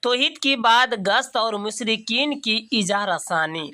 توحید کی بعد گشت اور مشرکین کی اجارہ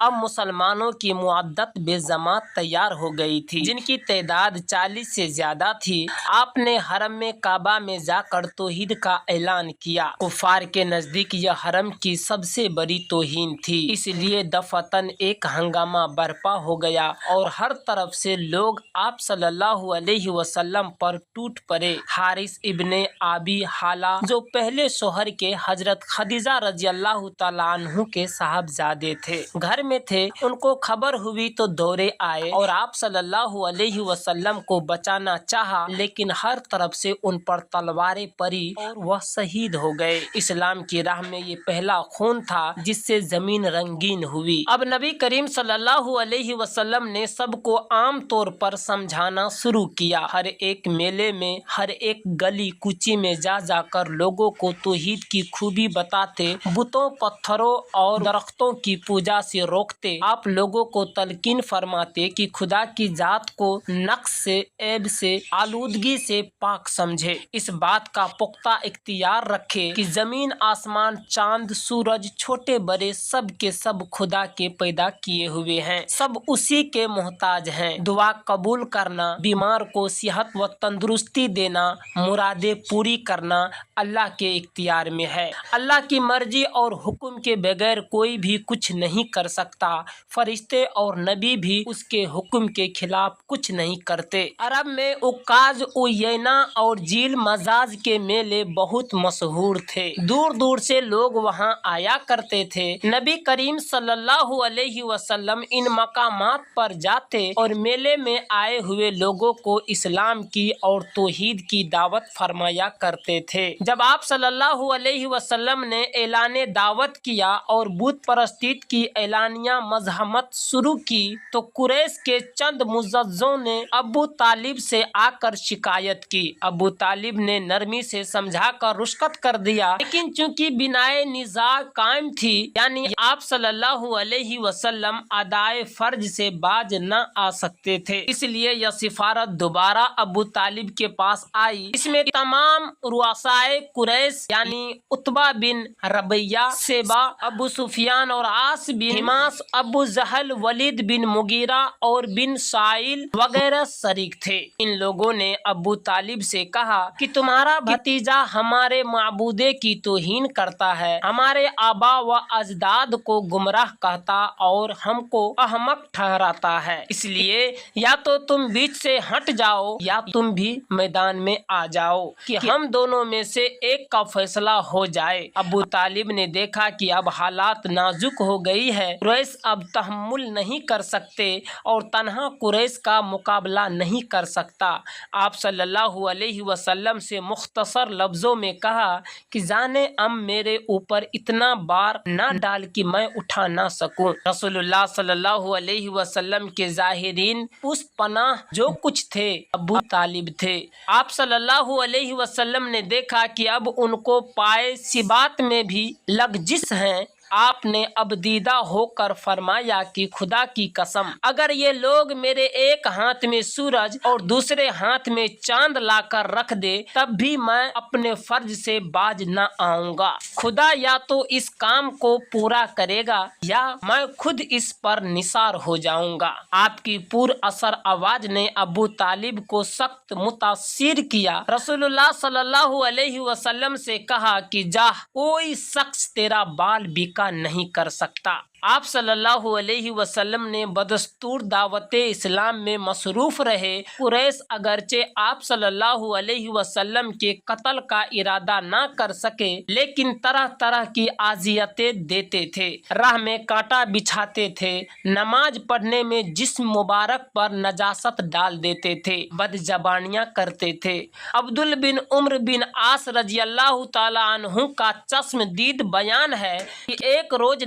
اب مسلمانوں کی معدت بے جماعت تیار ہو گئی تھی، جن کی تعداد 40 سے زیادہ تھی۔ آپ نے حرم کعبہ میں جا کر توحید کا اعلان کیا۔ کفار کے نزدیک یہ حرم کی سب سے بڑی توہین تھی، اس لیے دفعتاً ایک ہنگامہ برپا ہو گیا اور ہر طرف سے لوگ آپ صلی اللہ علیہ وسلم پر ٹوٹ پڑے۔ حارث ابن ابی حالہ جو پہلے شوہر کے حضرت خدیجہ رضی اللہ تعالیٰ عنہ کے صاحبزادے تھے، گھر میں تھے۔ ان کو خبر ہوئی تو دوڑے آئے اور آپ صلی اللہ علیہ وسلم کو بچانا چاہا، لیکن ہر طرف سے ان پر تلواریں پڑی اور وہ شہید ہو گئے۔ اسلام کی راہ میں یہ پہلا خون تھا جس سے زمین رنگین ہوئی۔ اب نبی کریم صلی اللہ علیہ وسلم نے سب کو عام طور پر سمجھانا شروع کیا۔ ہر ایک میلے میں، ہر ایک گلی کوچی میں جا جا کر لوگوں کو توحید کی خوبی بتاتے، بتوں، پتھروں اور درختوں کی پوجا سے روکتے۔ آپ لوگوں کو تلقین فرماتے کہ خدا کی ذات کو نقص سے، عیب سے، آلودگی سے پاک سمجھے۔ اس بات کا پختہ اختیار رکھے کہ زمین، آسمان، چاند، سورج، چھوٹے بڑے سب کے سب خدا کے پیدا کیے ہوئے ہیں، سب اسی کے محتاج ہیں۔ دعا قبول کرنا، بیمار کو صحت و تندرستی دینا، مرادیں پوری کرنا اللہ کے اختیار میں ہے۔ اللہ کی مرضی اور حکم کے بغیر کوئی بھی کچھ نہیں کر سکتا۔ فرشتے اور نبی بھی اس کے حکم کے خلاف کچھ نہیں کرتے۔ عرب میں عکاظ، عیینہ اور جیل مجاز کے میلے بہت مشہور تھے، دور دور سے لوگ وہاں آیا کرتے تھے۔ نبی کریم صلی اللہ علیہ وسلم ان مقامات پر جاتے اور میلے میں آئے ہوئے لوگوں کو اسلام کی اور توحید کی دعوت فرمایا کرتے تھے۔ جب آپ صلی اللہ علیہ وسلم نے اعلان دعوت کیا اور بت پرستی کی اعلانیہ مزاحمت شروع کی تو قریش کے چند معززوں نے ابو طالب سے آ کر شکایت کی۔ ابو طالب نے نرمی سے سمجھا کر رخصت کر دیا، لیکن چونکہ بنائے نزاع قائم تھی، یعنی آپ صلی اللہ علیہ وسلم ادائے فرض سے باز نہ آ سکتے تھے، اس لیے یہ سفارت دوبارہ ابو طالب کے پاس آئی۔ اس میں تمام رؤسائے قریش یعنی عتبہ بن ربیعہ، شیبہ، ابو سفیان اور عاص بن حماس، ابو جہل، ولید بن مغیرہ اور بن سائل وغیرہ شریک تھے۔ ان لوگوں نے ابو طالب سے کہا کہ تمہارا بھتیجا ہمارے معبودے کی توہین کرتا ہے، ہمارے آبا و اجداد کو گمراہ کہتا اور ہم کو احمق ٹھہراتا ہے، اس لیے یا تو تم بیچ سے ہٹ جاؤ یا تم بھی میدان میں آ جاؤ کہ ہم دونوں میں سے ایک کا فیصلہ ہو جائے۔ ابو طالب نے دیکھا کہ اب حالات نازک ہو گئی ہے، قریش اب تحمل نہیں کر سکتے اور تنہا قریش کا مقابلہ نہیں کر سکتا۔ آپ صلی اللہ علیہ وسلم سے مختصر لفظوں میں کہا کہ جانے میرے اوپر اتنا بار نہ ڈال کہ میں اٹھا نہ سکوں۔ رسول اللہ صلی اللہ علیہ وسلم کے ظاہرین پشت پناہ جو کچھ تھے ابو طالب تھے۔ آپ صلی اللہ علیہ وسلم نے دیکھا کہ اب ان کو پائے ثبات میں بھی لغزش ہیں۔ آپ نے اب دیدہ ہو کر فرمایا کہ خدا کی قسم، اگر یہ لوگ میرے ایک ہاتھ میں سورج اور دوسرے ہاتھ میں چاند لا کر رکھ دے تب بھی میں اپنے فرض سے باز نہ آؤں گا۔ خدا یا تو اس کام کو پورا کرے گا یا میں خود اس پر نثار ہو جاؤں گا۔ آپ کی پر اثر آواز نے ابو طالب کو سخت متاثر کیا۔ رسول اللہ صلی اللہ علیہ وسلم سے کہا کہ جا، کوئی شخص تیرا بال بیکا نہیں کر سکتا۔ آپ صلی اللہ علیہ وسلم نے بدستور دعوت اسلام میں مصروف رہے۔ قریش اگرچہ آپ صلی اللہ علیہ وسلم کے قتل کا ارادہ نہ کر سکے لیکن طرح طرح کی اذیتیں دیتے تھے، راہ میں کانٹا بچھاتے تھے، نماز پڑھنے میں جسم مبارک پر نجاست ڈال دیتے تھے، بد زبانیاں کرتے تھے۔ عبداللہ بن عمرو بن عاص رضی اللہ تعالی عنہ کا چشم دید بیان ہے کہ ایک روز